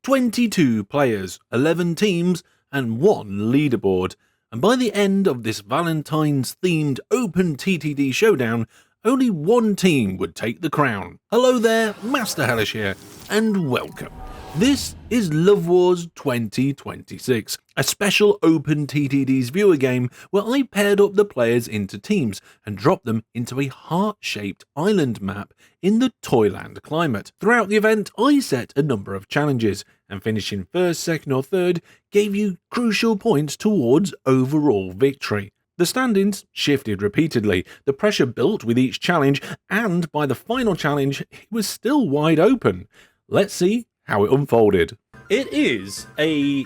22 players, 11 teams, and 1 leaderboard. And by the end of this Valentine's-themed OpenTTD showdown, only 1 team would take the crown. Hello there, Master Hellish here, and welcome. This is Love Wars 2026, a special OpenTTD's viewer game where I paired up the players into teams and dropped them into a heart-shaped island map in the Toyland climate. Throughout the event, I set a number of challenges, and finishing first, second or third gave you crucial points towards overall victory. The standings shifted repeatedly, the pressure built with each challenge, and by the final challenge, it was still wide open. Let's see how it unfolded. It is a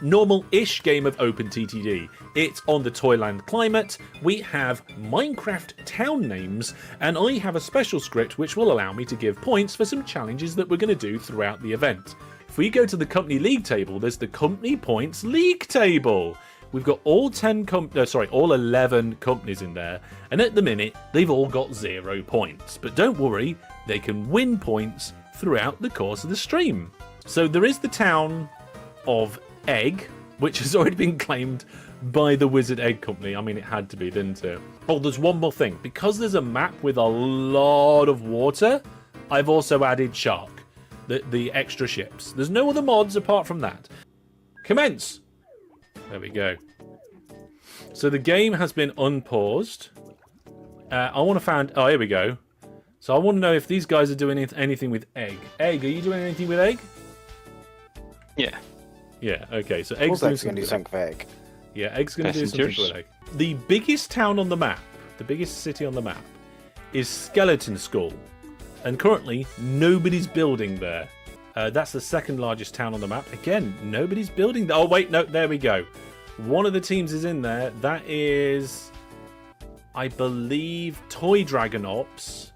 normal-ish game of OpenTTD. It's on the Toyland climate, we have Minecraft town names, and I have a special script which will allow me to give points for some challenges that we're going to do throughout the event. If we go to the company league table, there's the company points league table. We've got all 11 companies in there, and at the minute, they've all got 0 points. But don't worry, they can win points throughout the course of the stream. So there is the town of Egg, which has already been claimed by the Wizard Egg Company. I mean, it had to be, didn't it? Oh, there's one more thing. Because there's a map with a lot of water, I've also added Shark, the extra ships. There's no other mods apart from that. Commence! There we go. So the game has been unpaused. I want to find... Oh, here we go. So I want to know if these guys are doing anything with Egg. Egg, are you doing anything with Egg? Yeah. Yeah, okay. So Egg's going to do something for Egg. Yeah, Egg's going to do something for Egg. The biggest town on the map, the biggest city on the map, is Skeleton Skull. And currently, nobody's building there. That's the second largest town on the map. Again, nobody's building there. Oh, wait, no, there we go. One of the teams is in there. That is, I believe, Toy Dragon Ops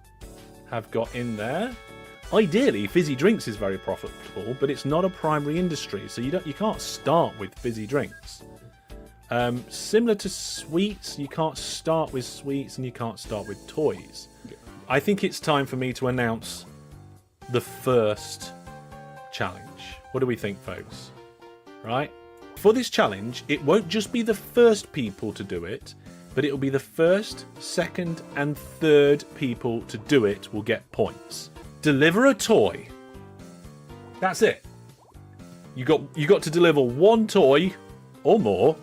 have got in there. Ideally, fizzy drinks is very profitable, but it's not a primary industry, so you can't start with fizzy drinks. Similar to sweets, you can't start with sweets and you can't start with toys. I think it's time for me to announce the first challenge. What do we think, folks? Right? For this challenge, it won't just be the first people to do it, but it'll be the first, second, and third people to do it will get points. Deliver a toy. That's it. You got to deliver 1 toy or more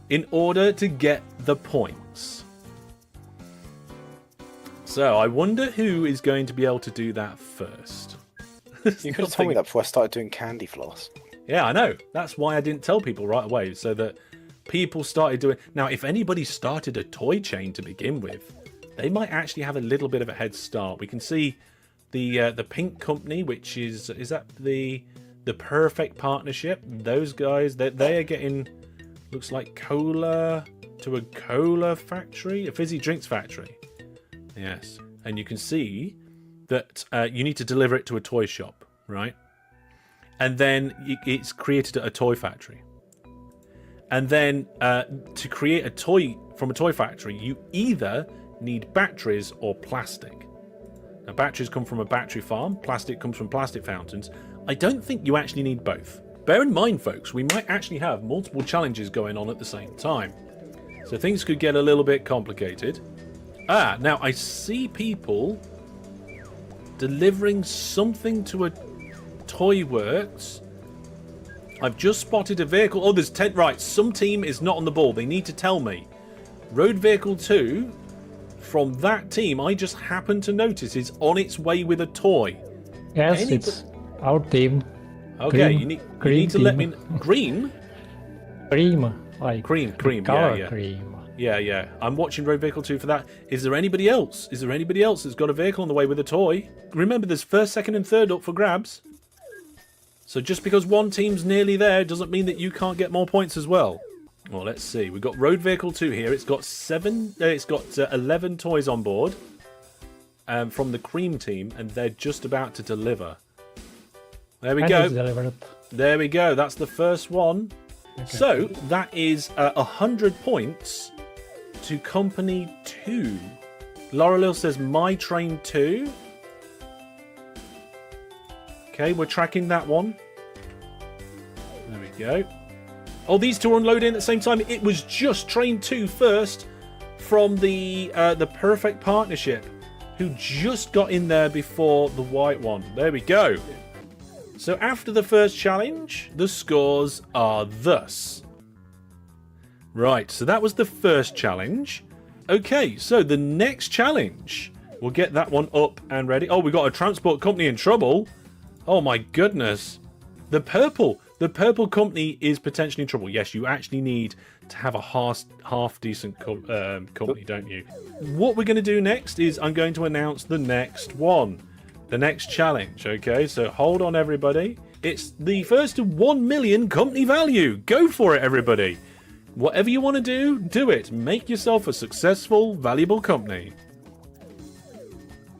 in order to get the points. So I wonder who is going to be able to do that first. You could have told me that before I started doing candy floss. Yeah, I know. That's why I didn't tell people right away, so that people started doing... Now, if anybody started a toy chain to begin with, they might actually have a little bit of a head start. We can see the pink company, which is that the perfect partnership? Those guys, they are getting, looks like cola to a cola factory, a fizzy drinks factory. Yes, and you can see that you need to deliver it to a toy shop, right? And then it's created at a toy factory. And then to create a toy from a toy factory, you either need batteries or plastic. Now, batteries come from a battery farm. Plastic comes from plastic fountains. I don't think you actually need both. Bear in mind, folks, we might actually have multiple challenges going on at the same time. So things could get a little bit complicated. Ah, now I see people delivering something to a Toy Works. I've just spotted a vehicle. Oh, there's 10. Right, some team is not on the ball. They need to tell me. Road Vehicle 2, from that team, I just happened to notice is on its way with a toy. Yes, it's our team. Okay, Green, you need to let me... Green? Cream. Like Cream, yeah. Cream. Yeah. I'm watching Road Vehicle 2 for that. Is there anybody else? Is there anybody else that's got a vehicle on the way with a toy? Remember, there's first, second, and third up for grabs. So just because one team's nearly there doesn't mean that you can't get more points as well. Well, let's see. We've got Road Vehicle 2 here. It's got 11 toys on board from the Cream team, and they're just about to deliver. There we go. There we go. That's the first one. Okay. So that is 100 points to Company 2. Laurelil says, my train 2. Okay, we're tracking that one. There we go. Oh, these two are unloading at the same time. It was just train 2 first from the Perfect Partnership, who just got in there before the white one. There we go. So after the first challenge, the scores are thus. Right, so that was the first challenge. Okay, so the next challenge, we'll get that one up and ready. Oh, we got a transport company in trouble. Oh my goodness. The purple company is potentially in trouble. Yes, you actually need to have a half decent company, don't you? What we're going to do next is I'm going to announce the next one. The next challenge, okay? So hold on, everybody. It's the first of 1 million company value. Go for it, everybody. Whatever you want to do, do it. Make yourself a successful, valuable company.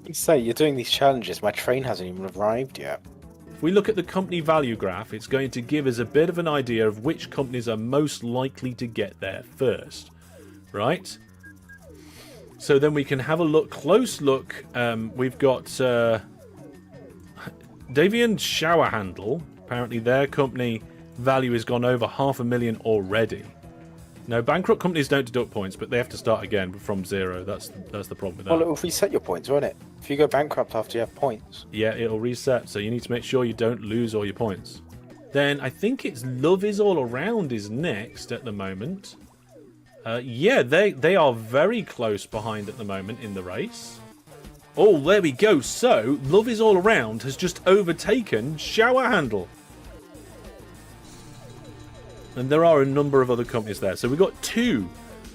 You say you're doing these challenges. My train hasn't even arrived yet. If we look at the company value graph, it's going to give us a bit of an idea of which companies are most likely to get there first, right? So then we can have a close look. We've got Davian Shower Handle. Apparently their company value has gone over 500,000 already. No, bankrupt companies don't deduct points, but they have to start again from 0. That's the problem with that. Well, it'll reset your points, won't it? If you go bankrupt after you have points. Yeah, it'll reset, so you need to make sure you don't lose all your points. Then I think it's Love is All Around is next at the moment. Yeah, they are very close behind at the moment in the race. Oh, there we go. So, Love is All Around has just overtaken Shower Handle. And there are a number of other companies there. So we've got 2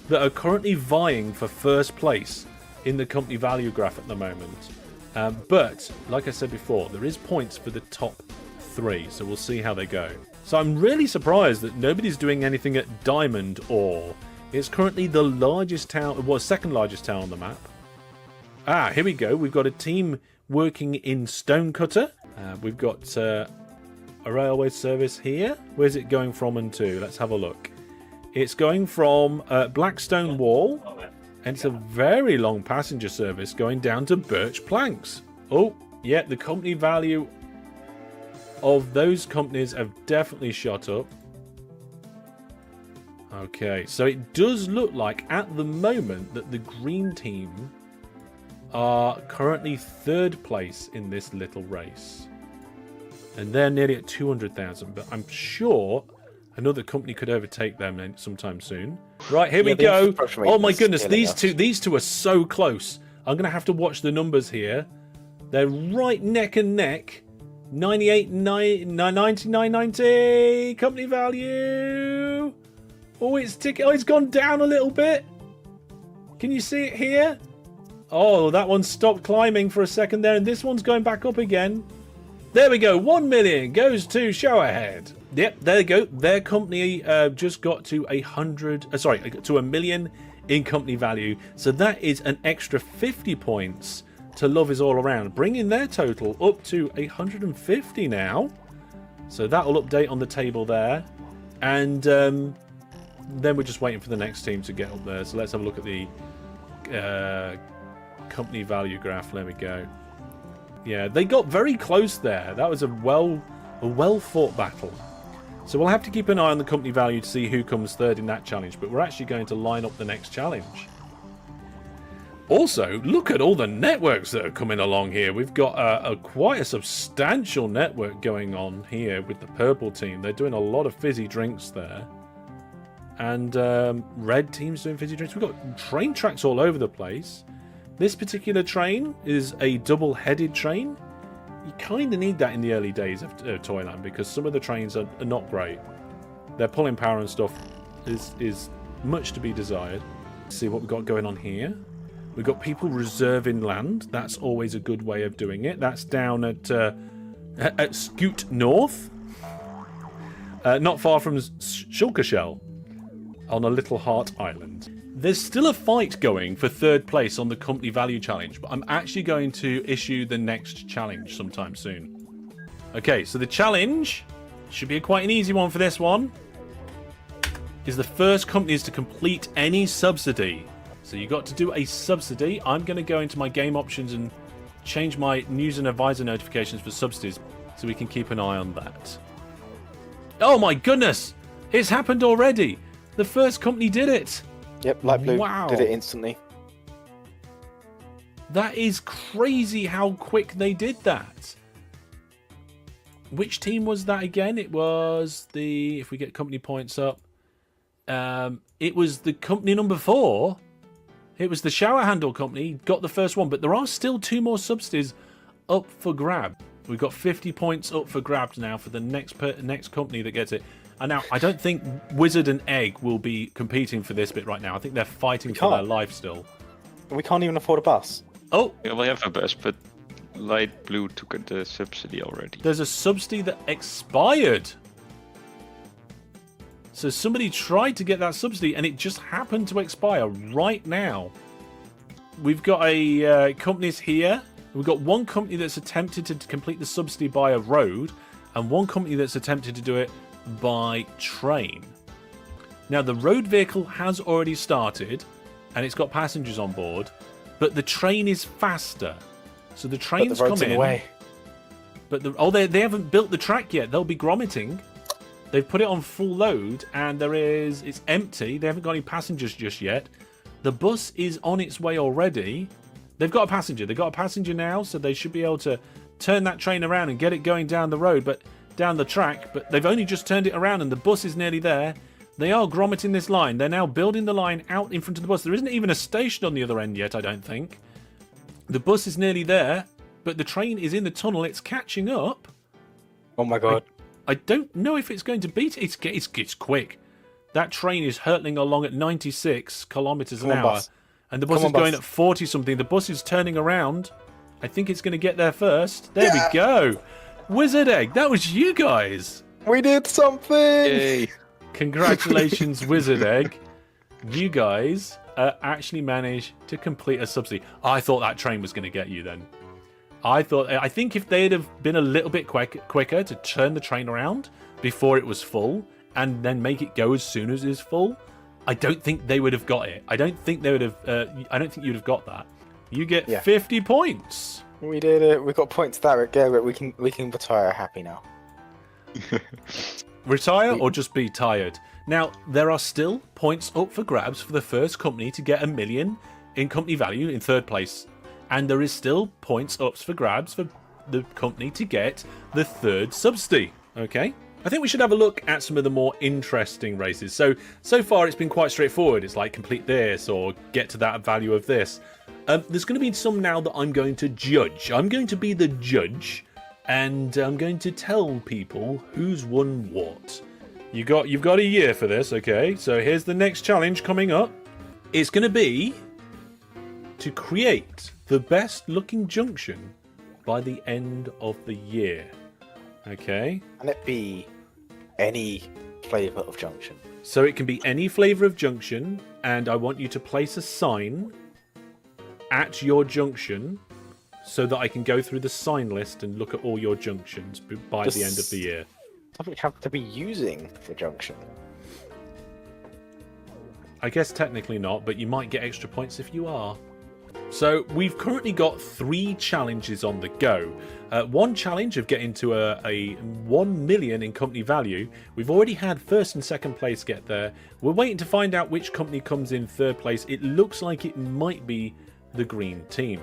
that are currently vying for first place in the company value graph at the moment. But, like I said before, there is points for the top 3. So we'll see how they go. So I'm really surprised that nobody's doing anything at Diamond Ore. It's currently the largest town, well, second largest town on the map. Ah, here we go. We've got a team working in Stonecutter. We've got a railway service here. Where's it going from and to? Let's have a look. It's going from Blackstone Wall, and it's a very long passenger service going down to Birch Planks. Oh, yeah, the company value of those companies have definitely shot up. Okay, so it does look like at the moment that the green team are currently 3rd place in this little race. And they're nearly at 200,000, but I'm sure another company could overtake them sometime soon. Right, here we go. Oh my goodness, these two are so close. I'm going to have to watch the numbers here. They're right neck and neck. 98, 99.90 company value. Oh, it's gone down a little bit. Can you see it here? Oh, that one stopped climbing for a second there, and this one's going back up again. There we go. 1 million goes to Showerhead. Yep, there you go. Their company just got to to 1 million in company value. So that is an extra 50 points to Love is All Around, bringing their total up to 150 now. So that will update on the table there. And then we're just waiting for the next team to get up there. So let's have a look at the company value graph. There we go. Yeah, they got very close there. That was a well fought battle. So we'll have to keep an eye on the company value to see who comes 3rd in that challenge. But we're actually going to line up the next challenge. Also, look at all the networks that are coming along here. We've got quite a substantial network going on here with the purple team. They're doing a lot of fizzy drinks there. And red team's doing fizzy drinks. We've got train tracks all over the place. This particular train is a double-headed train. You kind of need that in the early days of Toyland because some of the trains are not great. Their pulling power and stuff is much to be desired. Let's see what we've got going on here. We've got people reserving land. That's always a good way of doing it. That's down at Scoot North. Not far from Shulkershell on a little heart island. There's still a fight going for 3rd place on the company value challenge, but I'm actually going to issue the next challenge sometime soon. Okay, so the challenge should be quite an easy one for this one. Is the first companies to complete any subsidy. So you got to do a subsidy. I'm going to go into my game options and change my news and advisor notifications for subsidies. So we can keep an eye on that. Oh my goodness! It's happened already! The first company did it! Yep, Light Blue Wow. did it instantly. That is crazy how quick they did that. Which team was that again? It was the... If we get company points up... it was the company number 4. It was the shower handle company. Got the first one. But there are still 2 more subsidies up for grab. We've got 50 points up for grabs now for the next company that gets it. And now, I don't think Wizard and Egg will be competing for this bit right now. I think they're fighting for their life still. We can't even afford a bus. Oh! Yeah, we have a bus, but Light Blue took the subsidy already. There's a subsidy that expired. So somebody tried to get that subsidy and it just happened to expire right now. We've got a companies here. We've got one company that's attempted to complete the subsidy by a road and one company that's attempted to do it by train. Now the road vehicle has already started and it's got passengers on board, but the train is faster. So the trains but the road's come in. Away. But they haven't built the track yet. They'll be grommeting. They've put it on full load and it's empty. They haven't got any passengers just yet. The bus is on its way already. They've got a passenger. They've got a passenger now, so they should be able to turn that train around and get it going down the road, but down the track. But they've only just turned it around and the bus is nearly there. They are grommeting this line. They're now building the line out in front of the bus. There isn't even a station on the other end yet, I don't think. The bus is nearly there, but the train is in the tunnel. It's catching up. Oh my god. I don't know if it's going to beat it. It's quick. That train is hurtling along at 96 kilometers an hour. Bus. And the bus is going at 40 something. The bus is turning around. I think it's going to get there first. There we go. Wizard Egg, that was you guys. We did something! Yay! Congratulations, Wizard Egg. You guys actually managed to complete a subsidy. I thought that train was going to get you then. I think if they'd have been a little bit quicker to turn the train around before it was full and then make it go as soon as it's full, I don't think they would have got it. I don't think they would have. I don't think you'd have got that. You get 50 points. We did it. We got points that go. We can retire happy now. Retire or just be tired. Now there are still points up for grabs for the first company to get $1 million in company value in 3rd place, and there is still points ups for grabs for the company to get the 3rd subsidy. Okay. I think we should have a look at some of the more interesting races. So far it's been quite straightforward. It's like complete this or get to that value of this. There's going to be some now that I'm going to judge. I'm going to be the judge and I'm going to tell people who's won what. You've got a year for this, okay? So here's the next challenge coming up. It's going to be to create the best looking junction by the end of the year. Okay. Can it be any flavour of Junction? So it can be any flavour of Junction, and I want you to place a sign at your junction so that I can go through the sign list and look at all your junctions by the end of the year. Does it have to be using the Junction? I guess technically not, but you might get extra points if you are. So we've currently got 3 challenges on the go. One challenge of getting to a 1 million in company value. We've already had 1st and 2nd place get there. We're waiting to find out which company comes in 3rd place. It looks like it might be the green team.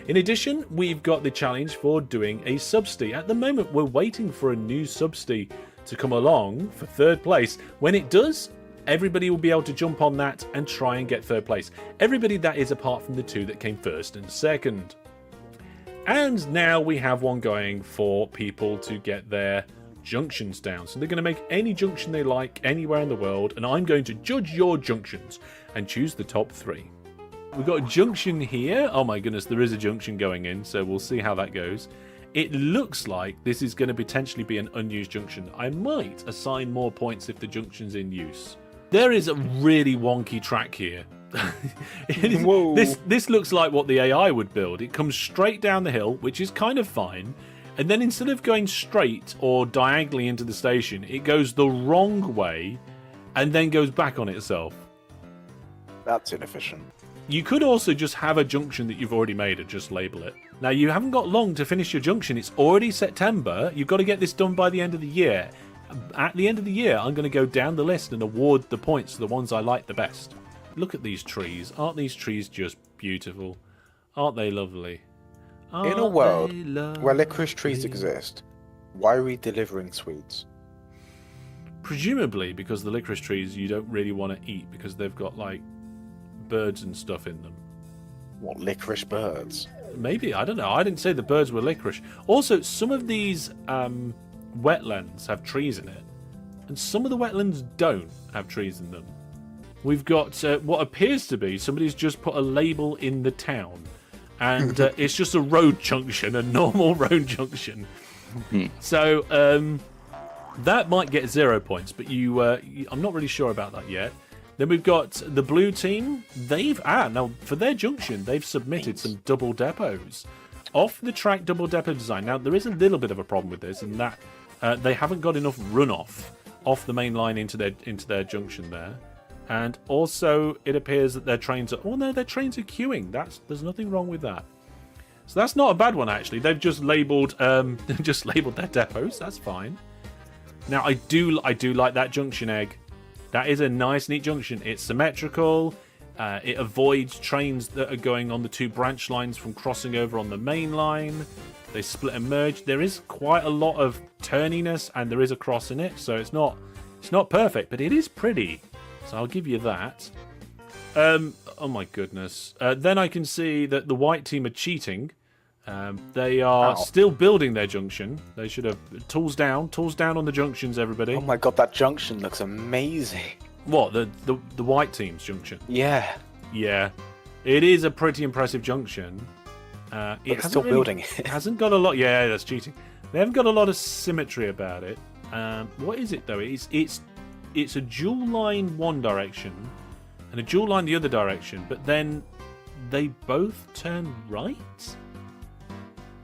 In addition, we've got the challenge for doing a subsidy. At the moment, we're waiting for a new subsidy to come along for 3rd place. When it does, everybody will be able to jump on that and try and get 3rd place. Everybody that is apart from the 2 that came 1st and 2nd. And now we have one going for people to get their junctions down. So they're going to make any junction they like anywhere in the world, and I'm going to judge your junctions and choose the top 3. We've got a junction here. Oh my goodness, there is a junction going in, so we'll see how that goes. It looks like this is going to potentially be an unused junction. I might assign more points if the junction's in use. There is a really wonky track here. This looks like what the AI would build. It comes straight down the hill, which is kind of fine. And then instead of going straight or diagonally into the station, it goes the wrong way and then goes back on itself. That's inefficient. You could also just have a junction that you've already made and just label it. Now, you haven't got long to finish your junction. It's already September. You've got to get this done by the end of the year. At the end of the year, I'm going to go down the list and award the points to the ones I like the best. Look at these trees. Aren't these trees just beautiful? Aren't they lovely? In a world where licorice trees exist, why are we delivering sweets? Presumably because the licorice trees you don't really want to eat because they've got, like, birds and stuff in them. What, licorice birds? Maybe, I don't know. I didn't say the birds were licorice. Also, some of these wetlands have trees in it, and some of the wetlands don't have trees in them. We've got what appears to be somebody's just put a label in the town, and it's just a road junction, a normal road junction. So that might get 0 points, but I'm not really sure about that yet. Then we've got the blue team. Now for their junction, they've submitted some double depots. Off the track double depot design. Now there is a little bit of a problem with this in that they haven't got enough runoff off the main line into their junction there. And also it appears that their trains are their trains are queuing. There's nothing wrong with that. So that's not a bad one actually. They've just labelled their depots. That's fine. Now I do like that junction egg. That is a nice, neat junction. It's symmetrical. It avoids trains that are going on the two branch lines from crossing over on the main line. They split and merge. There is quite a lot of turniness, and there is a cross in it, so it's not perfect, but it is pretty. So I'll give you that. Oh my goodness. Then I can see that the white team are cheating. They are still building their junction. They should have tools down on the junctions, everybody. Oh my god, that junction looks amazing. What, the white team's junction? Yeah. Yeah, it is a pretty impressive junction. It's still building it. It hasn't got a lot. Yeah, that's cheating. They haven't got a lot of symmetry about it. What is it though? It's a dual line one direction and a dual line the other direction, but then they both turn right.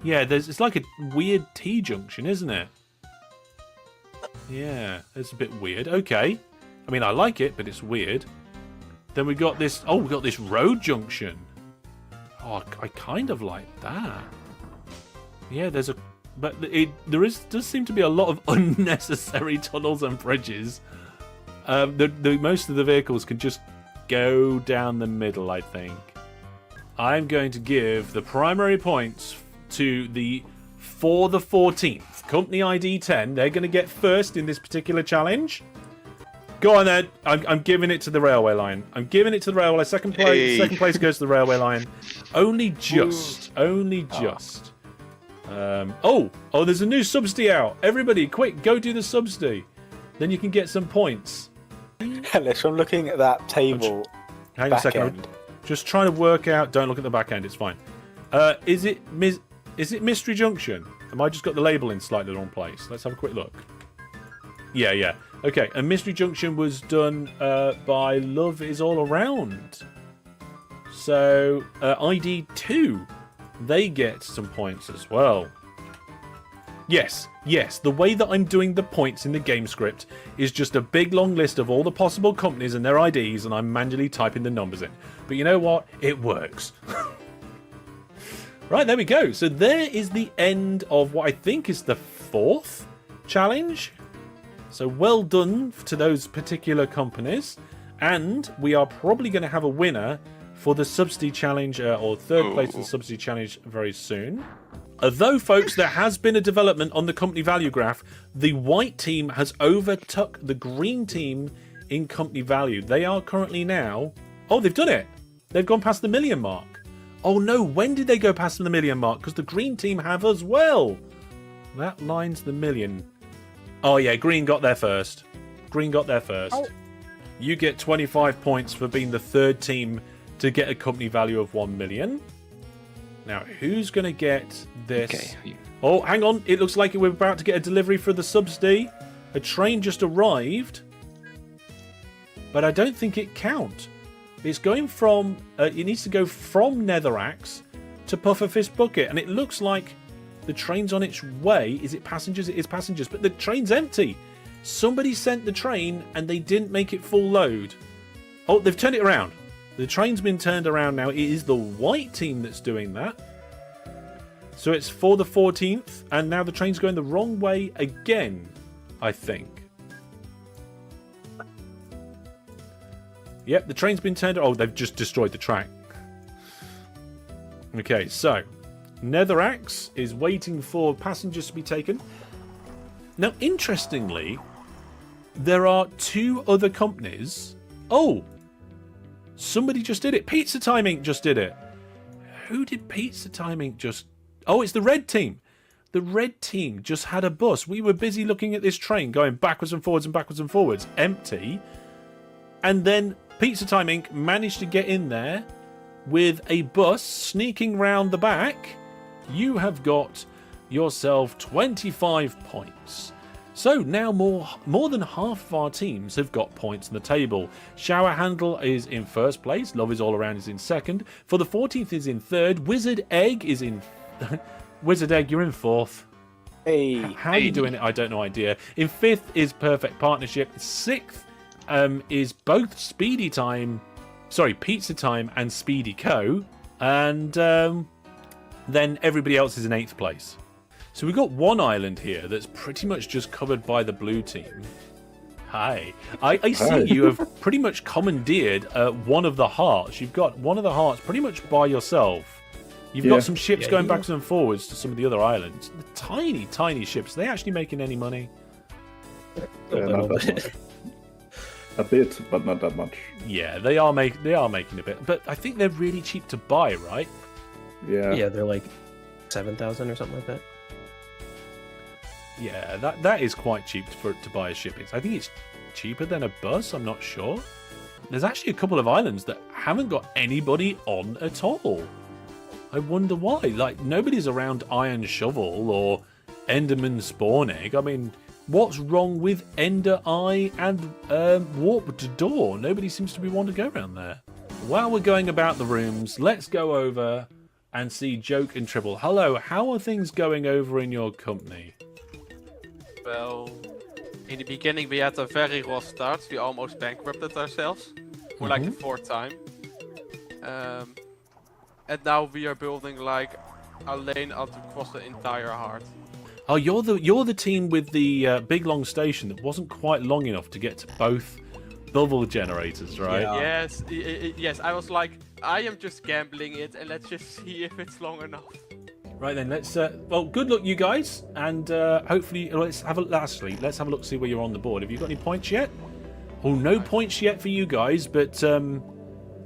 Yeah, it's like a weird T-junction, isn't it? Yeah, it's a bit weird. Okay. I mean, I like it, but it's weird. Then we got this... Oh, we got this road junction. Oh, I kind of like that. Yeah, there's a... But does seem to be a lot of unnecessary tunnels and bridges. Most of the vehicles can just go down the middle, I think. I'm going to give the primary points to for the 14th company ID 10. They're going to get first in this particular challenge. Go on then. I'm giving it to the railway line. I'm giving it to the railway line. Second place goes to the railway line. Only just. There's a new subsidy out. Everybody, quick, go do the subsidy. Then you can get some points. Hellish, I'm looking at that table. Hang on a second. End. Just trying to work out. Don't look at the back end. It's fine. Is it Mystery Junction? Have I just got the label in slightly the wrong place? Let's have a quick look. Yeah. Okay, and Mystery Junction was done by Love Is All Around. So, ID 2, they get some points as well. Yes, the way that I'm doing the points in the game script is just a big long list of all the possible companies and their IDs, and I'm manually typing the numbers in. But you know what? It works. Right, there we go. So there is the end of what I think is the 4th challenge. So well done to those particular companies. And we are probably going to have a winner for the Subsidy Challenge, or third place in the Subsidy Challenge very soon. Although, folks, there has been a development on the company value graph. The white team has overtook the green team in company value. They are currently now... Oh, they've done it. They've gone past the million mark. Oh no, when did they go past the million mark? Because the green team have as well. That line's the million. Oh yeah, green got there first. Oh. You get 25 points for being the third team to get a company value of 1 million. Now, who's going to get this? Okay. Oh, hang on. It looks like we're about to get a delivery for the subsidy. A train just arrived. But I don't think it counts. It's going from... it needs to go from Netheraxe to Pufferfist Bucket. And it looks like the train's on its way. Is it passengers? It is passengers. But the train's empty. Somebody sent the train and they didn't make it full load. Oh, they've turned it around. The train's been turned around now. It is the white team that's doing that. So it's for the 14th, and now the train's going the wrong way again, I think. Yep, the train's been turned... Oh, they've just destroyed the track. Okay, so Netheraxe is waiting for passengers to be taken. Now, interestingly, there are 2 other companies. Oh, somebody just did it. Pizza Time Inc. just did it. Who did Pizza Time Inc. just... Oh, it's the red team. The red team just had a bus. We were busy looking at this train going backwards and forwards, empty. And then Pizza Time Inc. managed to get in there with a bus sneaking round the back. You have got yourself 25 points. So now more than half of our teams have got points on the table. Shower Handle is in first place. Love is All Around is in second. For the 14th is in third. Wizard Egg is in... Wizard Egg, you're in fourth. Hey. How are you doing it? I don't know idea. In fifth is Perfect Partnership. Sixth is both Pizza Time and Speedy Co. And then everybody else is in 8th place. So we've got one island here that's pretty much just covered by the blue team. Hi. I see you have pretty much commandeered one of the hearts. You've got one of the hearts pretty much by yourself. You've got some ships going backwards and forwards to some of the other islands. Tiny, tiny ships. Are they actually making any money? Not that much. A bit, but not that much. Yeah, they are making a bit. But I think they're really cheap to buy, right? Yeah. Yeah, they're like 7,000 or something like that. Yeah, that is quite cheap to buy a ship. I think it's cheaper than a bus, I'm not sure. There's actually a couple of islands that haven't got anybody on at all. I wonder why. Like, nobody's around Iron Shovel or Enderman Spawn Egg. I mean, what's wrong with Ender Eye and Warped Door? Nobody seems to be wanting to go around there. While we're going about the rooms, let's go over and see Joke and Tribble. Hello, how are things going over in your company? Well, in the beginning we had a very rough start. We almost bankrupted ourselves for like the 4th time. And now we are building like a lane out across the entire heart. Oh, you're the team with the big long station that wasn't quite long enough to get to both bubble generators, right? Yeah. Yes, yes. I was like, I am just gambling it, and let's just see if it's long enough. Right then, let's. Well, good luck, you guys, and hopefully, let's have a look, see where you're on the board. Have you got any points yet? Oh, no points yet for you guys, but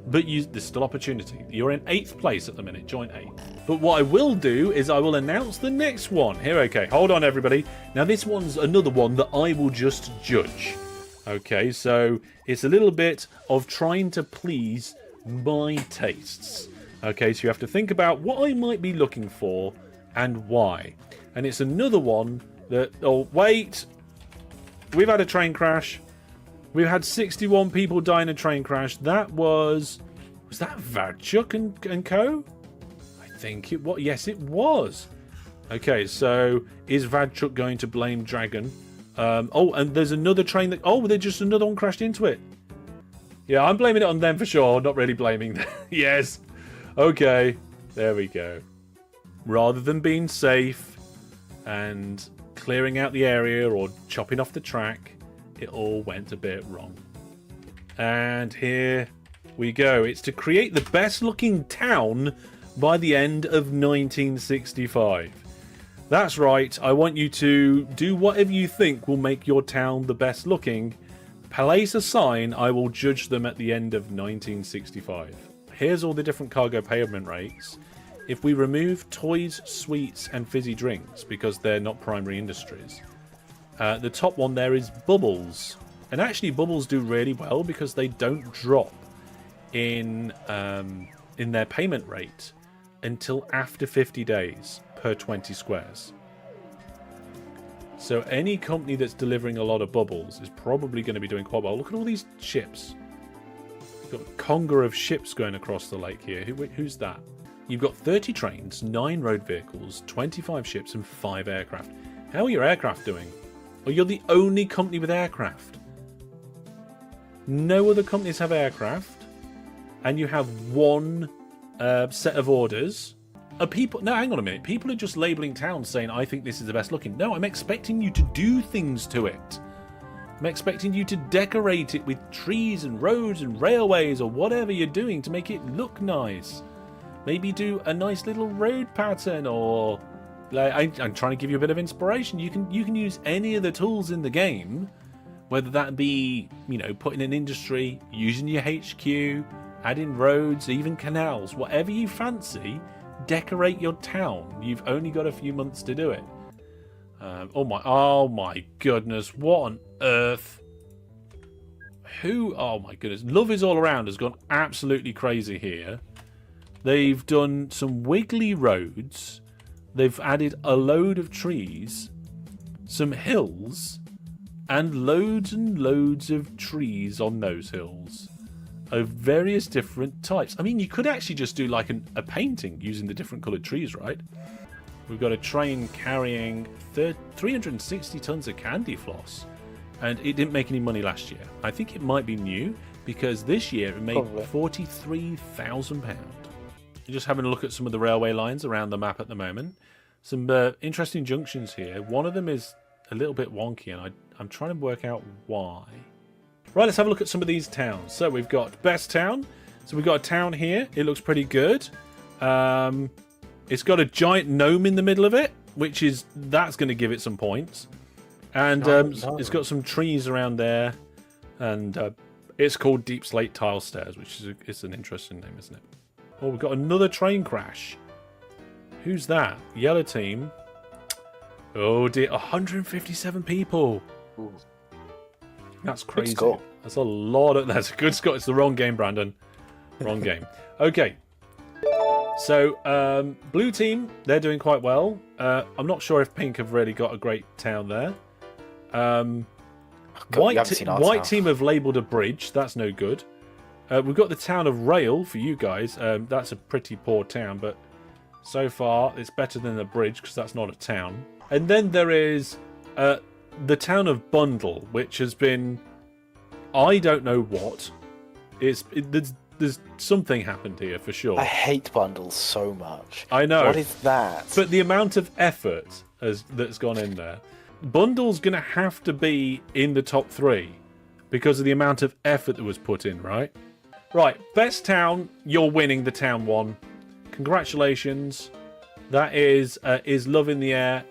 there's still opportunity. You're in 8th place at the minute. Join 8th. But what I will do is I will announce the next one. Here, okay. Hold on, everybody. Now, this one's another one that I will just judge. Okay, so it's a little bit of trying to please my tastes. Okay, so you have to think about what I might be looking for and why. And it's another one that... Oh, wait. We've had a train crash. We've had 61 people die in a train crash. That was... Was that Vadchuk and co? I think it was. Yes, it was. Okay, so is Vadchuk going to blame Dragon? Oh, and there's another train that... Oh, there's just another one crashed into it. Yeah, I'm blaming it on them for sure. Not really blaming them. Yes. Okay. There we go. Rather than being safe and clearing out the area or chopping off the track, it all went a bit wrong. And here we go. It's to create the best looking town by the end of 1965. That's right. I want you to do whatever you think will make your town the best looking. Place a sign. I will judge them at the end of 1965. Here's all the different cargo payment rates. If we remove toys, sweets, and fizzy drinks because they're not primary industries, the top one there is bubbles. And actually, bubbles do really well because they don't drop in their payment rate until after 50 days per 20 squares. So any company that's delivering a lot of bubbles is probably going to be doing quite well. Look at all these ships. You've got a conga of ships going across the lake here. Who's that? You've got 30 trains, 9 road vehicles, 25 ships, and 5 aircraft. How are your aircraft doing? Oh, you're the only company with aircraft. No other companies have aircraft. And you have one set of orders. Are people... No, hang on a minute. People are just labelling towns saying, I think this is the best looking. No, I'm expecting you to do things to it. I'm expecting you to decorate it with trees and roads and railways or whatever you're doing to make it look nice. Maybe do a nice little road pattern, or... Like, I'm trying to give you a bit of inspiration. You can use any of the tools in the game, whether that be, you know, putting an industry, using your HQ, adding roads, even canals, whatever you fancy. Decorate your town. You've only got a few months to do it. Oh my goodness! What on earth? Oh my goodness! Love is All Around has gone absolutely crazy here. They've done some wiggly roads. They've added a load of trees, some hills, and loads of trees on those hills of various different types. I mean, you could actually just do like a painting using the different coloured trees, right? We've got a train carrying 360 tons of candy floss, and it didn't make any money last year. I think it might be new, because this year it made £43,000. Just having a look at some of the railway lines around the map at the moment. Some interesting junctions here. One of them is a little bit wonky, and I'm trying to work out why. Right, let's have a look at some of these towns. So we've got Best Town. So we've got a town here. It looks pretty good. It's got a giant gnome in the middle of it, that's going to give it some points. And it's got some trees around there. And it's called Deep Slate Tile Stairs, which is it's an interesting name, isn't it? Oh, we've got another train crash. Who's that? Yellow team. Oh dear, 157 people. Ooh. That's crazy. Good score. That's a lot of... That's a good score. It's the wrong game, Brandon. Wrong game. Okay. So, blue team, they're doing quite well. I'm not sure if pink have really got a great town there. White team have labelled a bridge. That's no good. We've got the town of Rail for you guys. That's a pretty poor town, but so far it's better than the bridge, because that's not a town. And then there is the town of Bundle, which has been... I don't know what. There's something happened here for sure. I hate bundles so much. I know. What is that? But the amount of effort that's gone in there. Bundle's going to have to be in the top 3 because of the amount of effort that was put in, right? Right, best town, you're winning the town 1. Congratulations. That is Love in the Air.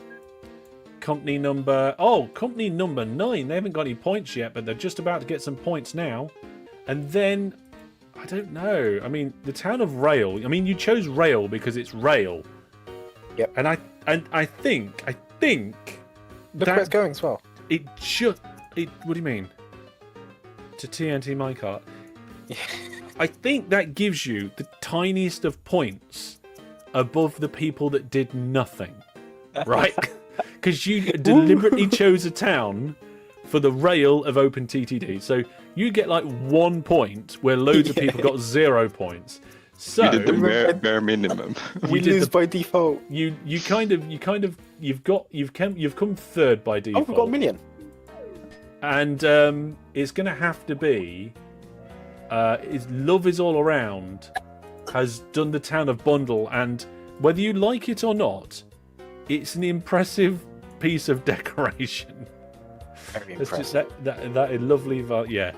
Company number 9. They haven't got any points yet, but they're just about to get some points now. And then, I don't know. I mean, the town of Rail. I mean, you chose Rail because it's rail. Yep. And I think Look where it's going as well. It should. What do you mean? To TNT minecart. Yeah. I think that gives you the tiniest of points above the people that did nothing, right? Because you deliberately chose a town for the rail of OpenTTD. So you get like 1 point where loads of people got 0 points. So you did the bare minimum. We lose by default. You've come third by default. Oh, we've got a million. And it's going to have to be Love is All Around has done the town of Bundle, and whether you like it or not, it's an impressive piece of decoration. Very It's just impressive. that is lovely. Yeah.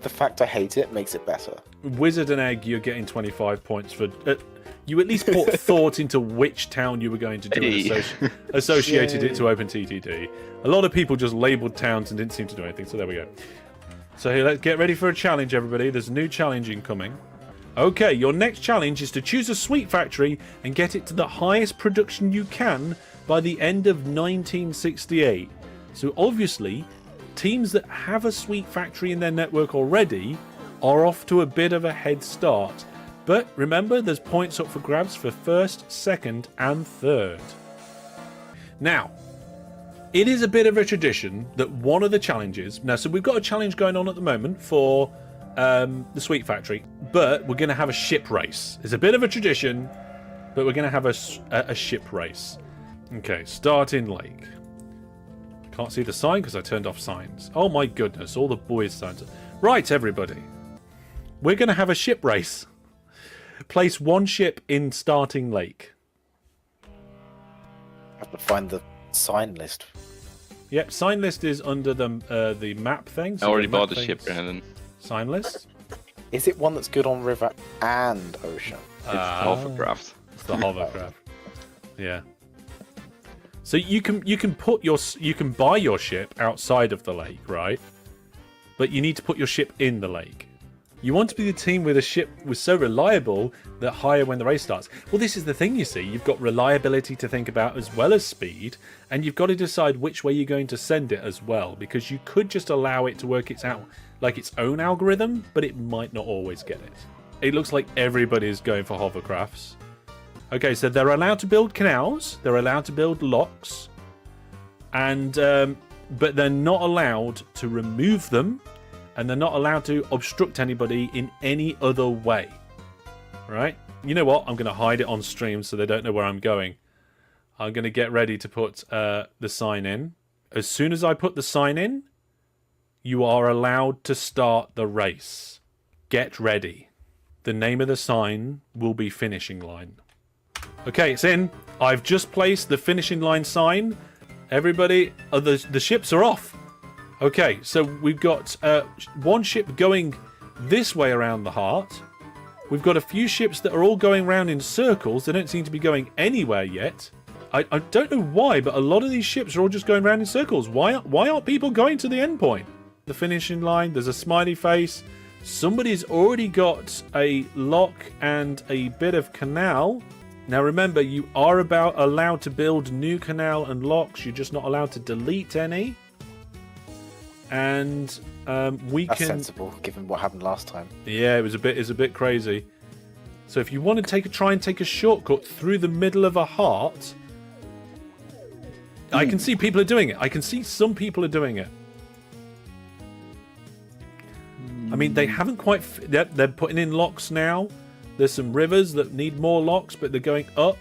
The fact I hate it makes it better. Wizard and Egg, you're getting 25 points for... you at least put thought into which town you were going to do and associated it to OpenTTD. A lot of people just labelled towns and didn't seem to do anything, so there we go. So here, let's get ready for a challenge, everybody. There's a new challenge incoming. Okay, your next challenge is to choose a sweet factory and get it to the highest production you can by the end of 1968. So obviously, teams that have a sweet factory in their network already are off to a bit of a head start. But remember, there's points up for grabs for first, second, and third. Now, it is a bit of a tradition that one of the challenges... Now, so we've got a challenge going on at the moment for the Sweet Factory, but we're going to have a ship race. It's a bit of a tradition, but we're going to have a ship race. Okay, Starting Lake. Can't see the sign because I turned off signs. Oh my goodness, all the boys' signs. Right, everybody. We're going to have a ship race. Place 1 ship in Starting Lake. have to find the sign list. Yep, sign list is under the map thing. I So already the map bought the ship, thing's Brandon. Sign list. Is it one that's good on river and ocean? It's hovercraft. It's the hovercraft. Yeah. So you can buy your ship outside of the lake, right? But you need to put your ship in the lake. You want to be the team where the ship was so reliable that higher when the race starts. Well, this is the thing, you see. You've got reliability to think about as well as speed, and you've got to decide which way you're going to send it as well, because you could just allow it to work its out like its own algorithm, but it might not always get it. It looks like everybody's going for hovercrafts. Okay, so they're allowed to build canals, they're allowed to build locks, and but they're not allowed to remove them, and they're not allowed to obstruct anybody in any other way. Right? You know what? I'm going to hide it on stream so they don't know where I'm going. I'm going to get ready to put the sign in. As soon as I put the sign in, you are allowed to start the race. Get ready. The name of the sign will be finishing line. Okay, it's in. I've just placed the finishing line sign. Everybody, the ships are off. Okay, so we've got one ship going this way around the heart. We've got a few ships that are all going round in circles. They don't seem to be going anywhere yet. I don't know why, but a lot of these ships are all just going round in circles. Why aren't people going to the end point? The finishing line, there's a smiley face. Somebody's already got a lock and a bit of canal. Now remember, you are allowed to build new canal and locks. You're just not allowed to delete any. And That's sensible, given what happened last time. Yeah, it's a bit crazy. So if you want to try and take a shortcut through the middle of a heart, I can see people are doing it. I can see some people are doing it. I mean, they haven't quite. They're putting in locks now. There's some rivers that need more locks, but they're going up.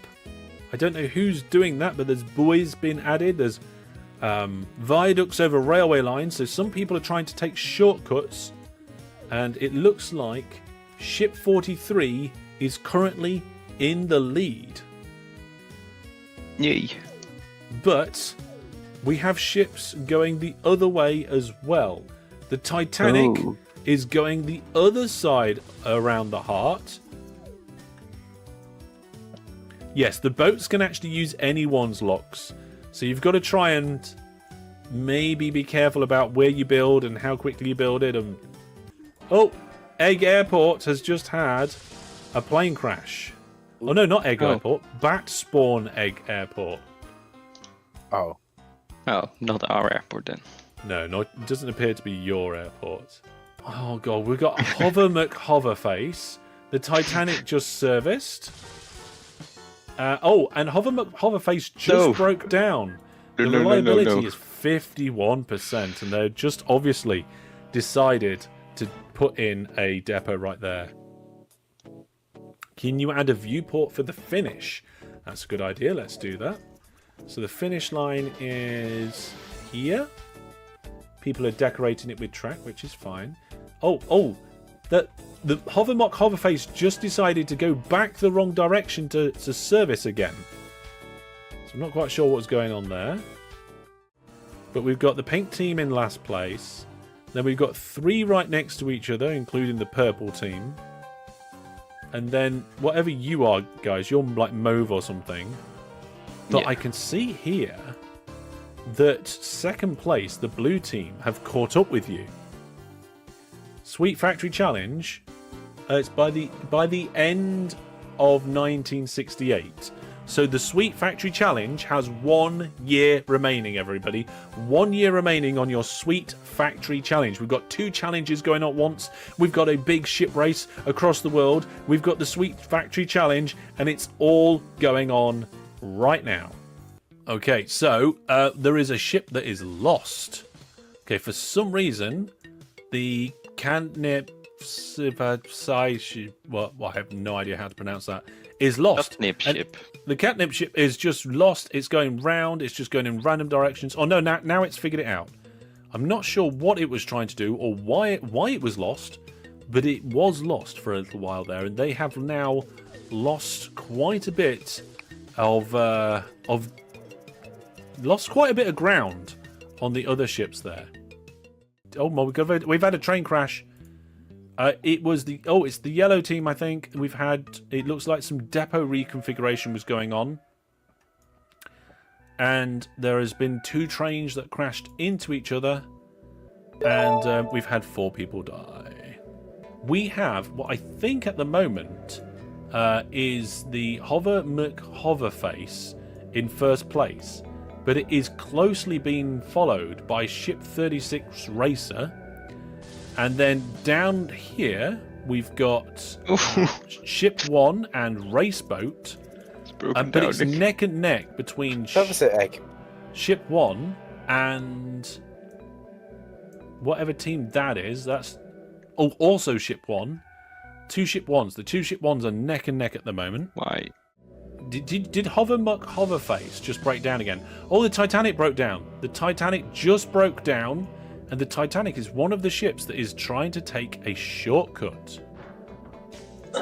I don't know who's doing that, but there's buoys being added. There's viaducts over railway lines, so some people are trying to take shortcuts, and it looks like ship 43 is currently in the lead. Yay. But we have ships going the other way as well. The Titanic is going the other side around the heart. Yes, the boats can actually use anyone's locks. So you've got to try and maybe be careful about where you build and how quickly you build it. And oh, Egg Airport has just had a plane crash. Oh no, not Egg Airport. Bat Spawn Egg Airport. Oh. Oh, not our airport then. No, it doesn't appear to be your airport. Oh god, we've got Hover McHoverface. The Titanic just serviced. And Hover McHoverface just broke down. The reliability is 51%, and they've just obviously decided to put in a depot right there. Can you add a viewport for the finish? That's a good idea. Let's do that. So the finish line is here. People are decorating it with track, which is fine. The Hover McHoverface just decided to go back the wrong direction to service again. So I'm not quite sure what's going on there. But we've got the pink team in last place. Then we've got 3 right next to each other, including the purple team. And then whatever you are, guys, you're like mauve or something. But I can see here that second place, the blue team, have caught up with you. Sweet Factory Challenge. It's by the end of 1968. So the Sweet Factory Challenge has 1 year remaining, everybody. 1 year remaining on your Sweet Factory Challenge. We've got 2 challenges going on at once. We've got a big ship race across the world. We've got the Sweet Factory Challenge, and it's all going on right now. Okay, so there is a ship that is lost. Okay, for some reason, the Catnip I have no idea how to pronounce that, is lost. Catnip ship. The Catnip ship is just lost. It's going round. It's just going in random directions. Oh no, now it's figured it out. I'm not sure what it was trying to do or why it was lost, but it was lost for a little while there, and they have now lost quite a bit of lost quite a bit of ground on the other ships there. Oh my god, we've had a train crash. It's the yellow team, I think. It looks like some depot reconfiguration was going on. And there has been 2 trains that crashed into each other. And we've had 4 people die. We have what I think at the moment is the Hoverface in first place. But it is closely being followed by Ship 36 Racer. And then down here, we've got Ship 1 and Raceboat. But it's neck and neck between Ship 1 and whatever team that is. That's also Ship 1. 2 Ship 1s. The 2 Ship 1s are neck and neck at the moment. Why? Did Hoverface just break down again? Oh, the Titanic broke down. The Titanic just broke down, and the Titanic is one of the ships that is trying to take a shortcut.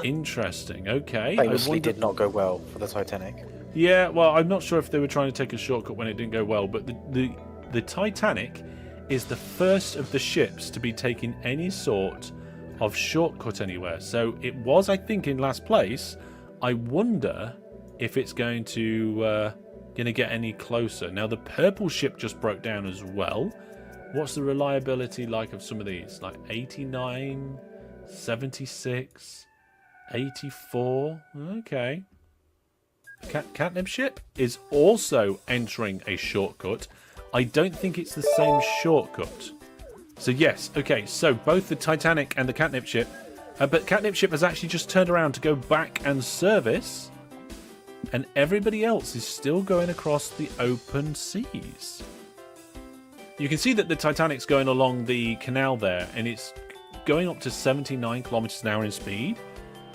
Interesting. Okay. Famously did not go well for the Titanic. Yeah, well, I'm not sure if they were trying to take a shortcut when it didn't go well, but the Titanic is the first of the ships to be taking any sort of shortcut anywhere. So it was, I think, in last place. I wonder if it's going to get any closer. Now, the purple ship just broke down as well. What's the reliability like of some of these? Like 89, 76, 84. Okay. Catnip ship is also entering a shortcut. I don't think it's the same shortcut. So yes, okay, so both the Titanic and the Catnip ship, but Catnip ship has actually just turned around to go back and service, and everybody else is still going across the open seas. You can see that the Titanic's going along the canal there, and it's going up to 79 kilometers an hour in speed,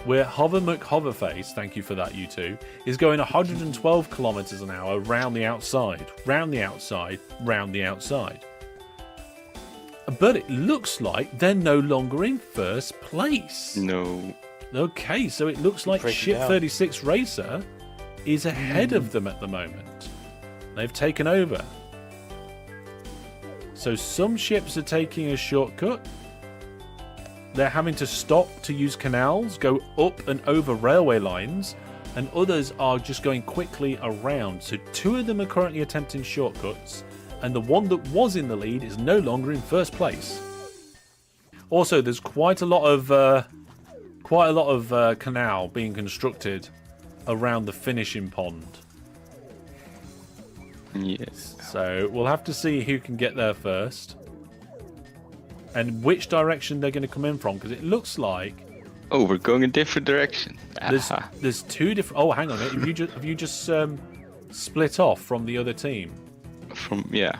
where Hoverface, thank you for that, you two, is going 112 kilometers an hour round the outside, round the outside, round the outside. But it looks like they're no longer in first place. No. Okay, so it looks like Ship 36 Racer is ahead of them at the moment. They've taken over. So some ships are taking a shortcut. They're having to stop to use canals, go up and over railway lines, and others are just going quickly around. So 2 of them are currently attempting shortcuts, and the one that was in the lead is no longer in first place. Also, there's quite a lot of canal being constructed around the finishing pond. Yes. So we'll have to see who can get there first. And which direction they're going to come in from, because it looks like... Oh, we're going a different direction. There's 2 different... Oh, hang on. Have you just split off from the other team? Yeah.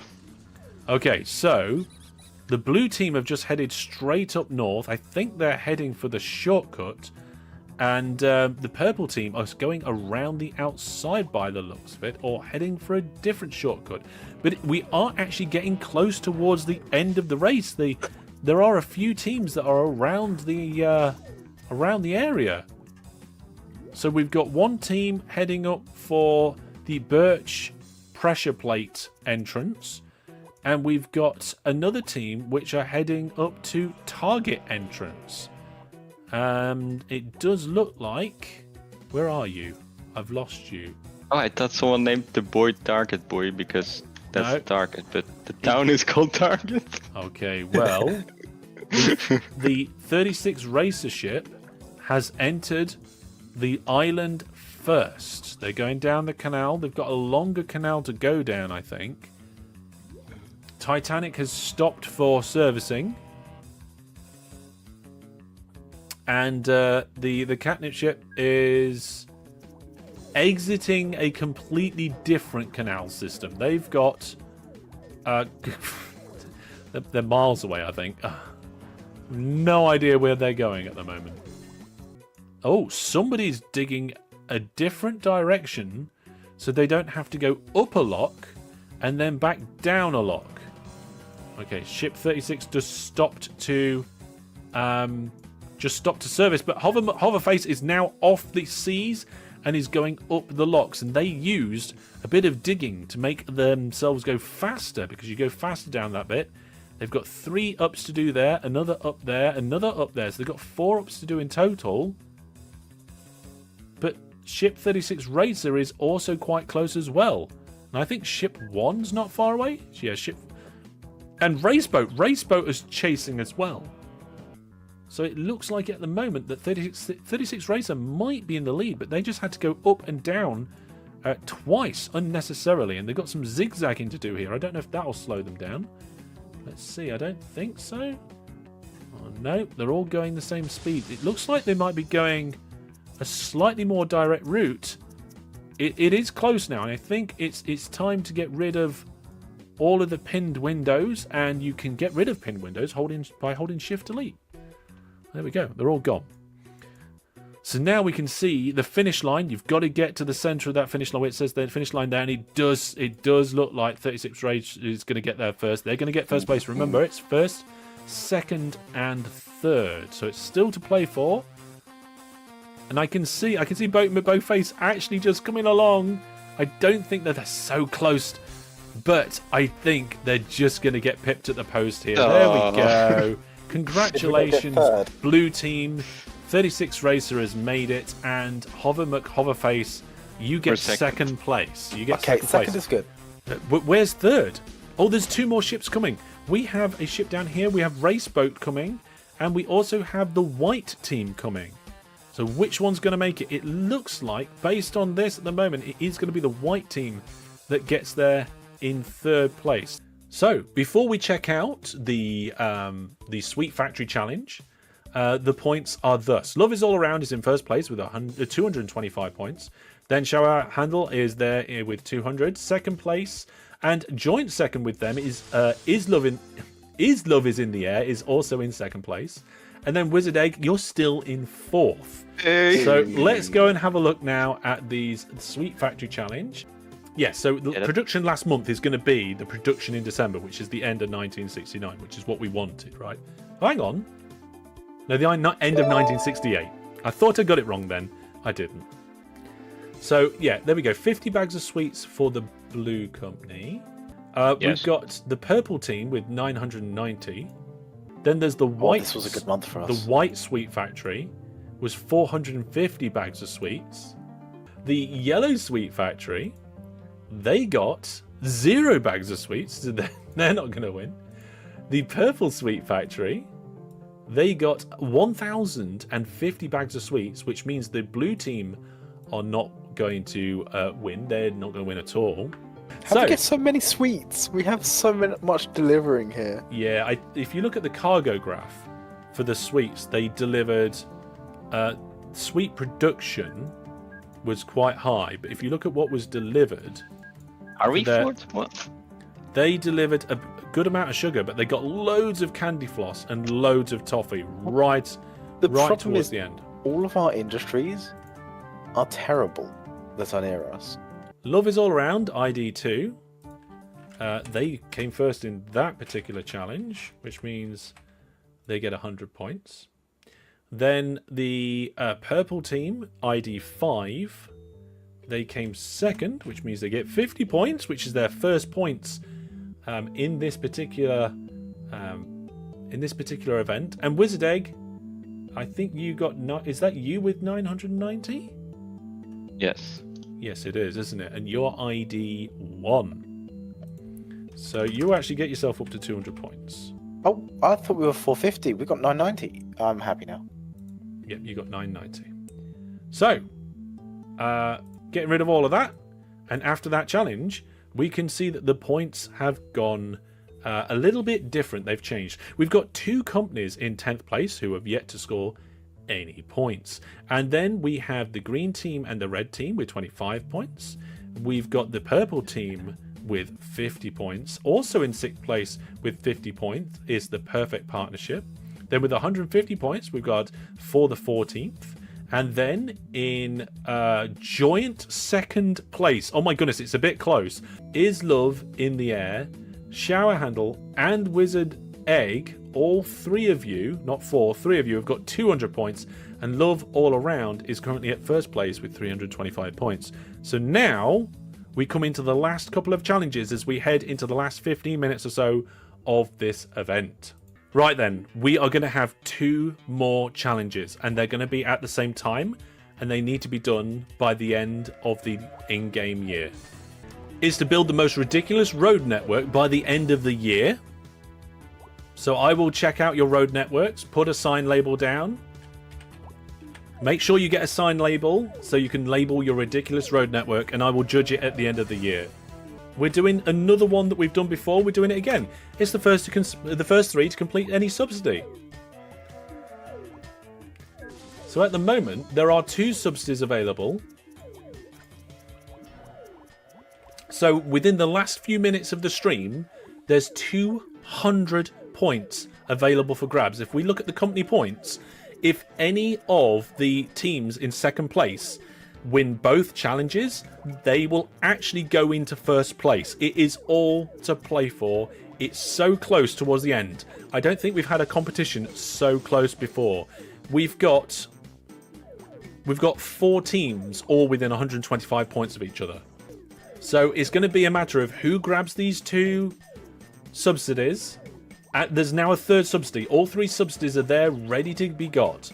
Okay, so the blue team have just headed straight up north. I think they're heading for the shortcut. And the purple team are going around the outside by the looks of it, or heading for a different shortcut. But we are actually getting close towards the end of the race. There are a few teams that are around the area. So we've got one team heading up for the Birch pressure plate entrance, and we've got another team which are heading up to target entrance. It does look like... Where are you? I've lost you. Oh, I thought someone named the boy Target Boy because that's Target, but the town is called Target. Okay, well, the 36 Racer ship has entered the island first. They're going down the canal. They've got a longer canal to go down, I think. Titanic has stopped for servicing. And the Catnip ship is exiting a completely different canal system. They've got... they're miles away, I think. No idea where they're going at the moment. Oh, somebody's digging a different direction so they don't have to go up a lock and then back down a lock. Okay, ship 36 just stopped to... Just stopped to service, but Hoverface is now off the seas and is going up the locks. And they used a bit of digging to make themselves go faster, because you go faster down that bit. They've got 3 ups to do there, another up there, another up there. So they've got 4 ups to do in total. But Ship 36 Racer is also quite close as well. And I think Ship 1's not far away. Yeah, Ship... And Raceboat. Raceboat is chasing as well. So it looks like at the moment that 36 Racer might be in the lead, but they just had to go up and down twice unnecessarily. And they've got some zigzagging to do here. I don't know if that'll slow them down. Let's see. I don't think so. Oh, no, they're all going the same speed. It looks like they might be going a slightly more direct route. It is close now, and I think it's time to get rid of all of the pinned windows, and you can get rid of pinned windows by holding Shift Delete. There we go. They're all gone. So now we can see the finish line. You've got to get to the center of that finish line where it says the finish line there, and it does look like 36 Rage is going to get there first. They're going to get first place. Remember, it's first, second, and third. So it's still to play for. And I can see Boatface actually just coming along. I don't think that they're so close, but I think they're just going to get pipped at the post here. There we go. Congratulations, blue team. 36 Racer has made it, and Hoverface, you get second place. You get second place. Second is good. Where's third? Oh, there's 2 more ships coming. We have a ship down here. We have Raceboat coming, and we also have the white team coming. So which one's going to make it? It looks like, based on this at the moment, it is going to be the white team that gets there in third place. So before we check out the Sweet Factory Challenge, the points are thus. Love Is All Around is in first place with 225 points. Then Shower Handle is there with 200. Second place, and joint second with them is Love Is in the Air is also in second place. And then Wizard Egg, you're still in fourth. Hey. So let's go and have a look now at these Sweet Factory Challenge. Yeah, so the production last month is going to be the production in December, which is the end of 1969, which is what we wanted, right? Hang on. No, the end of 1968. I thought I got it wrong then. I didn't. So, yeah, there we go. 50 bags of sweets for the blue company. Yes. We've got the purple team with 990. Then there's the white... this was a good month for us. The white sweet factory was 450 bags of sweets. The yellow sweet factory, they got 0 bags of sweets. So they're not going to win. The purple sweet factory, they got 1,050 bags of sweets, which means the blue team are not going to win. They're not going to win at all. How do we get so many sweets? We have so much delivering here. Yeah, if you look at the cargo graph for the sweets, they delivered... sweet production was quite high, but if you look at what was delivered... Are we fourth? What? They delivered a good amount of sugar, but they got loads of candy floss and loads of toffee right towards the end. All of our industries are terrible that are near us. Love Is All Around, ID2. They came first in that particular challenge, which means they get 100 points. Then the purple team, ID5, they came second, which means they get 50 points, which is their first points in this particular event. And Wizard Egg, I think you got is that you with 990? Yes. Yes, it is, isn't it? And you're ID 1. So you actually get yourself up to 200 points. Oh, I thought we were 450. We got 990. I'm happy now. Yep, you got 990. So, getting rid of all of that, and after that challenge, we can see that the points have gone a little bit different. They've changed. We've got 2 companies in 10th place who have yet to score any points. And then we have the green team and the red team with 25 points. We've got the purple team with 50 points. Also in 6th place with 50 points is the Perfect Partnership. Then with 150 points, we've got For the 14th. And then in joint 2nd place, oh my goodness, it's a bit close, Is Love in the Air, Shower Handle, and Wizard Egg, all 3 of you, not 4, 3 of you have got 200 points, and Love All Around is currently at first place with 325 points. So now we come into the last couple of challenges as we head into the last 15 minutes or so of this event. Right then, we are going to have 2 more challenges, and they're going to be at the same time, and they need to be done by the end of the in-game year. Is to build the most ridiculous road network by the end of the year. So I will check out your road networks, put a sign label down. Make sure you get a sign label so you can label your ridiculous road network, and I will judge it at the end of the year. We're doing another one that we've done before. We're doing it again. It's the first 3 to complete any subsidy. So at the moment, there are 2 subsidies available. So within the last few minutes of the stream, there's 200 points available for grabs. If we look at the company points, if any of the teams in second place win both challenges, they will actually go into first place. It is all to play for. It's so close towards the end. I don't think we've had a competition so close before. We've got 4 teams all within 125 points of each other. So it's going to be a matter of who grabs these 2 subsidies. There's now a 3rd subsidy. All 3 subsidies are there ready to be got.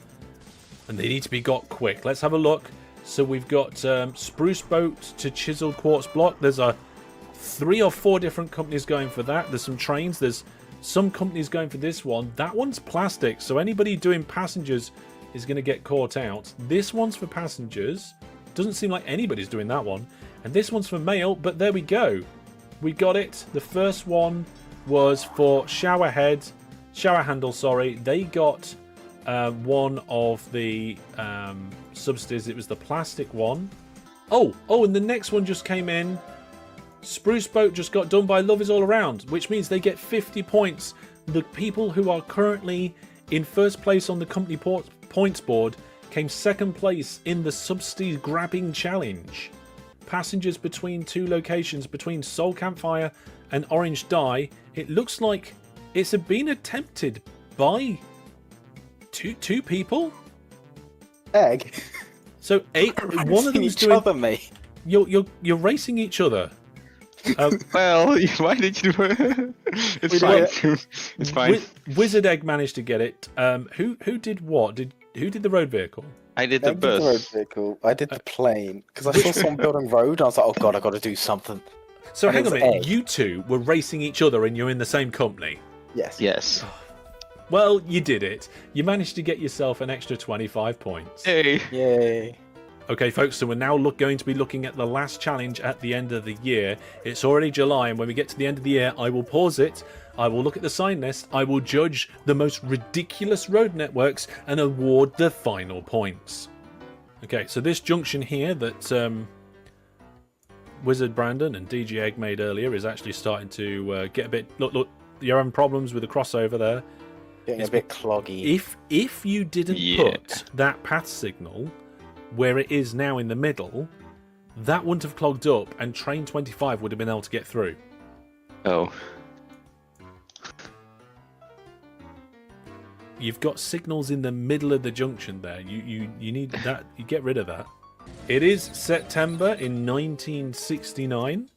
And they need to be got quick. Let's have a look. So we've got Spruce Boat to Chiseled Quartz Block. There's 3 or 4 different companies going for that. There's some trains. There's some companies going for this one. That one's plastic. So anybody doing passengers is going to get caught out. This one's for passengers. Doesn't seem like anybody's doing that one. And this one's for mail. But there we go. We got it. The first one was for Shower Handle, sorry. They got one of the subsidies. It was the plastic one. Oh, and the next one just came in. Spruce Boat just got done by Love Is All Around, which means they get 50 points. The people who are currently in first place on the company points board came second place in the subsidy grabbing challenge. Passengers between 2 locations, between Soul Campfire and Orange Dye, it looks like it's been attempted by two people. Egg. So one of them is doing. Other, mate. You're racing each other. Well, why did you? It's fine. It's fine. Wizard Egg managed to get it. Who did what? Who did the road vehicle? I did the Egg bus. did the road vehicle. I did the plane because I saw someone building road. I was like, oh god, I got to do something. So And hang it on a was minute. Egg. You 2 were racing each other, and you're in the same company. Yes. Yes. Well, you did it. You managed to get yourself an extra 25 points. Hey. Yay. Okay, folks, so we're now going to be looking at the last challenge at the end of the year. It's already July, and when we get to the end of the year, I will pause it. I will look at the sign list. I will judge the most ridiculous road networks and award the final points. Okay, so this junction here that Wizard Brandon and DG Egg made earlier is actually starting to get a bit... Look, you're having problems with the crossover there. Getting a bit cloggy. If you didn't put that path signal where it is now in the middle, that wouldn't have clogged up and train 25 would have been able to get through. Oh. You've got signals in the middle of the junction there. You need that. You get rid of that. It is September in 1969.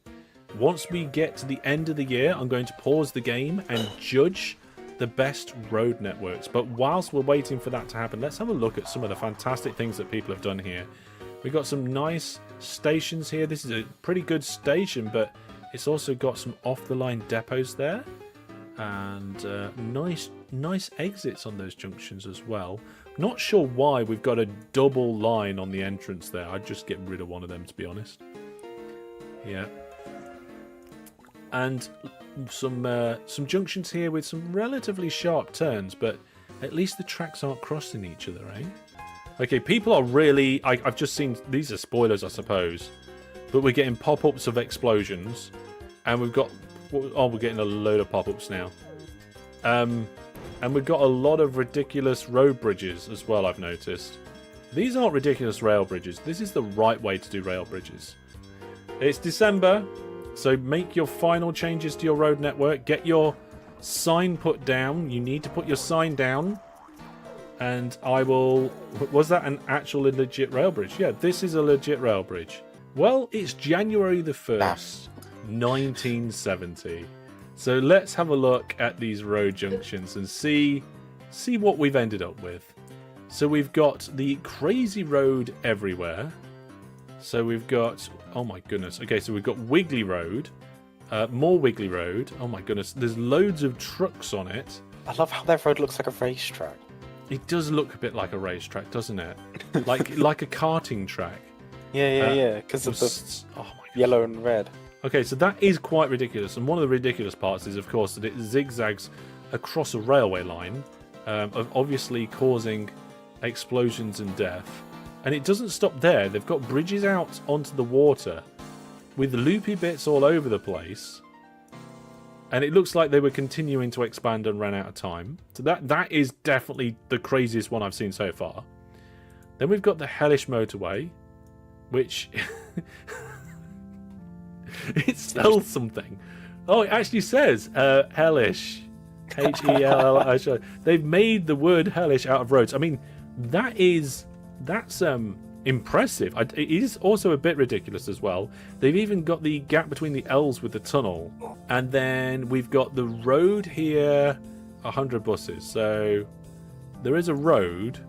Once we get to the end of the year, I'm going to pause the game and judge the best road networks. But whilst we're waiting for that to happen, let's have a look at some of the fantastic things that people have done here. We've got some nice stations here. This is a pretty good station, but it's also got some off-the-line depots there. And nice exits on those junctions as well. Not sure why we've got a double line on the entrance there. I'd just get rid of one of them, to be honest. Yeah. And some junctions here with some relatively sharp turns, but at least the tracks aren't crossing each other, eh? Okay, people are really... I've just seen... These are spoilers, I suppose. But we're getting pop-ups of explosions. And we've got... Oh, we're getting a load of pop-ups now. And we've got a lot of ridiculous road bridges as well, I've noticed. These aren't ridiculous rail bridges. This is the right way to do rail bridges. It's December, so make your final changes to your road network. Get your sign put down. You need to put your sign down. And I will... Was that an actual legit rail bridge? Yeah, this is a legit rail bridge. Well, it's January the 1st, 1970. So let's have a look at these road junctions and see what we've ended up with. So we've got the crazy road everywhere. So we've got... Oh my goodness. Okay, so we've got Wiggly Road. More Wiggly Road. Oh my goodness. There's loads of trucks on it. I love how that road looks like a racetrack. It does look a bit like a racetrack, doesn't it? like a karting track. Yeah. Because of the yellow and red. Okay, so that is quite ridiculous. And one of the ridiculous parts is, of course, that it zigzags across a railway line, obviously causing explosions and death. And it doesn't stop there. They've got bridges out onto the water with loopy bits all over the place. And it looks like they were continuing to expand and ran out of time. So that is definitely the craziest one I've seen so far. Then we've got the Hellish motorway, which... it spells something. Oh, it actually says Hellish. Hellish. They've made the word Hellish out of roads. I mean, that's impressive. It is also a bit ridiculous as well. They've even got the gap between the L's with the tunnel. And then we've got the road here, 100 buses. So there is a road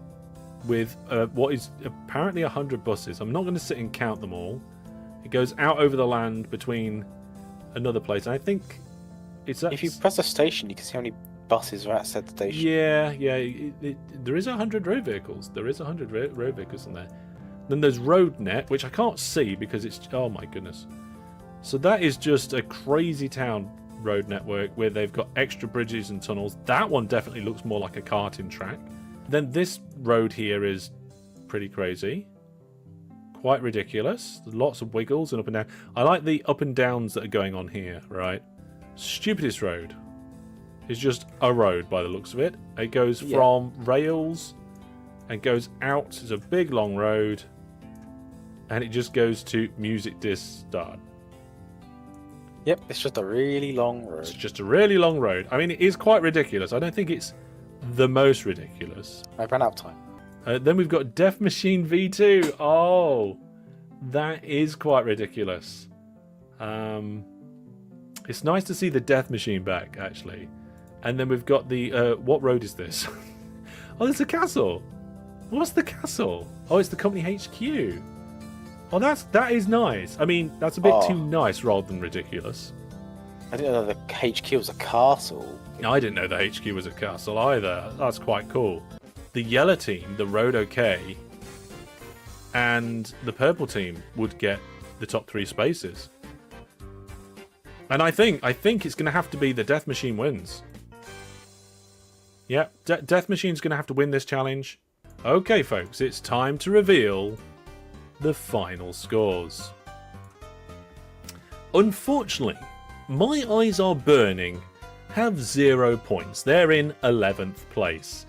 with what is apparently 100 buses. I'm not going to sit and count them all. It goes out over the land between another place. And I think it's... If you press a station, you can see how many buses are at said station. Yeah. There is 100 road vehicles. There is 100 road vehicles in there. Then there's RoadNet, which I can't see because it's... Oh my goodness. So that is just a crazy town road network where they've got extra bridges and tunnels. That one definitely looks more like a karting track. Then this road here is pretty crazy. Quite ridiculous. There's lots of wiggles and up and down. I like the up and downs that are going on here, right? Stupidest road is just a road by the looks of it. It goes from rails and goes out. It's a big long road. And it just goes to music disc start. Yep, it's just a really long road. It's just a really long road. I mean, it is quite ridiculous. I don't think it's the most ridiculous. I ran out of time. Then we've got Death Machine V2. Oh, that is quite ridiculous. It's nice to see the Death Machine back, actually. And then we've got the... what road is this? Oh, there's a castle. What's the castle? Oh, it's the company HQ. Oh, that is nice. I mean, that's a bit too nice rather than ridiculous. I didn't know the HQ was a castle. I didn't know the HQ was a castle either. That's quite cool. The yellow team, the Road OK, and the purple team would get the top 3 spaces. And I think it's going to have to be the Death Machine wins. Yep, Death Machine's going to have to win this challenge. Okay, folks, it's time to reveal the final scores. Unfortunately, My Eyes Are Burning have 0 points. They're in 11th place.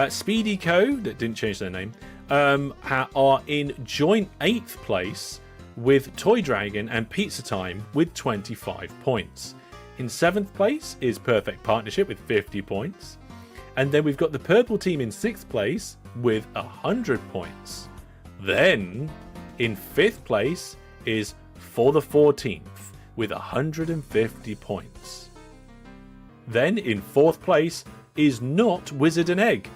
Speedy Co, that didn't change their name, are in joint 8th place with Toy Dragon and Pizza Time with 25 points. In 7th place is Perfect Partnership with 50 points. And then we've got the purple team in 6th place with 100 points. Then, in 5th place is For the 14th with 150 points. Then, in 4th place is Not Wizard and Egg.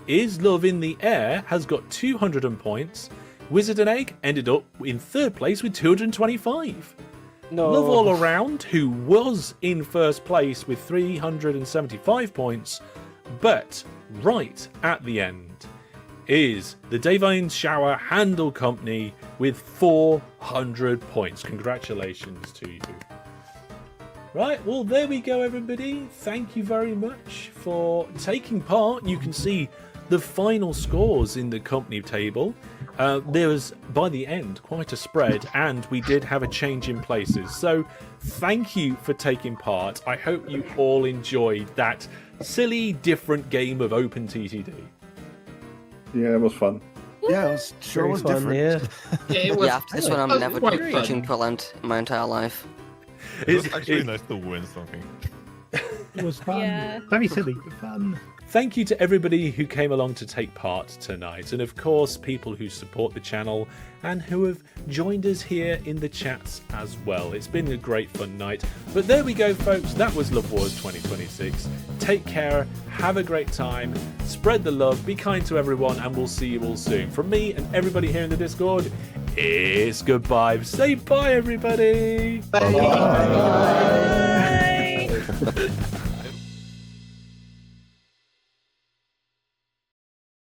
Is Love in the Air has got 200 points. Wizard and Egg ended up in 3rd place with 225. No. Love All Around, who was in 1st place with 375 points, but right at the end is the Davine Shower Handle Company with 400 points. Congratulations to you. Right, well, there we go, everybody. Thank you very much for taking part. You can see the final scores in the company table. There was, by the end, quite a spread, and we did have a change in places. So thank you for taking part. I hope you all enjoyed that silly, different game of OpenTTD. Yeah, it was fun. Yeah, it was sure was fun, different. Yeah. Yeah, after this one, I'm never touching Toyland in my entire life. It was actually nice to win something. It was fun. Yeah. Very silly, but fun. Thank you to everybody who came along to take part tonight, and of course people who support the channel and who have joined us here in the chats as well. It's been a great fun night. But there we go, folks. That was Love Wars 2026. Take care, have a great time, spread the love, be kind to everyone, and we'll see you all soon. From me and everybody here in the Discord, it's goodbye. Say bye, everybody. Bye.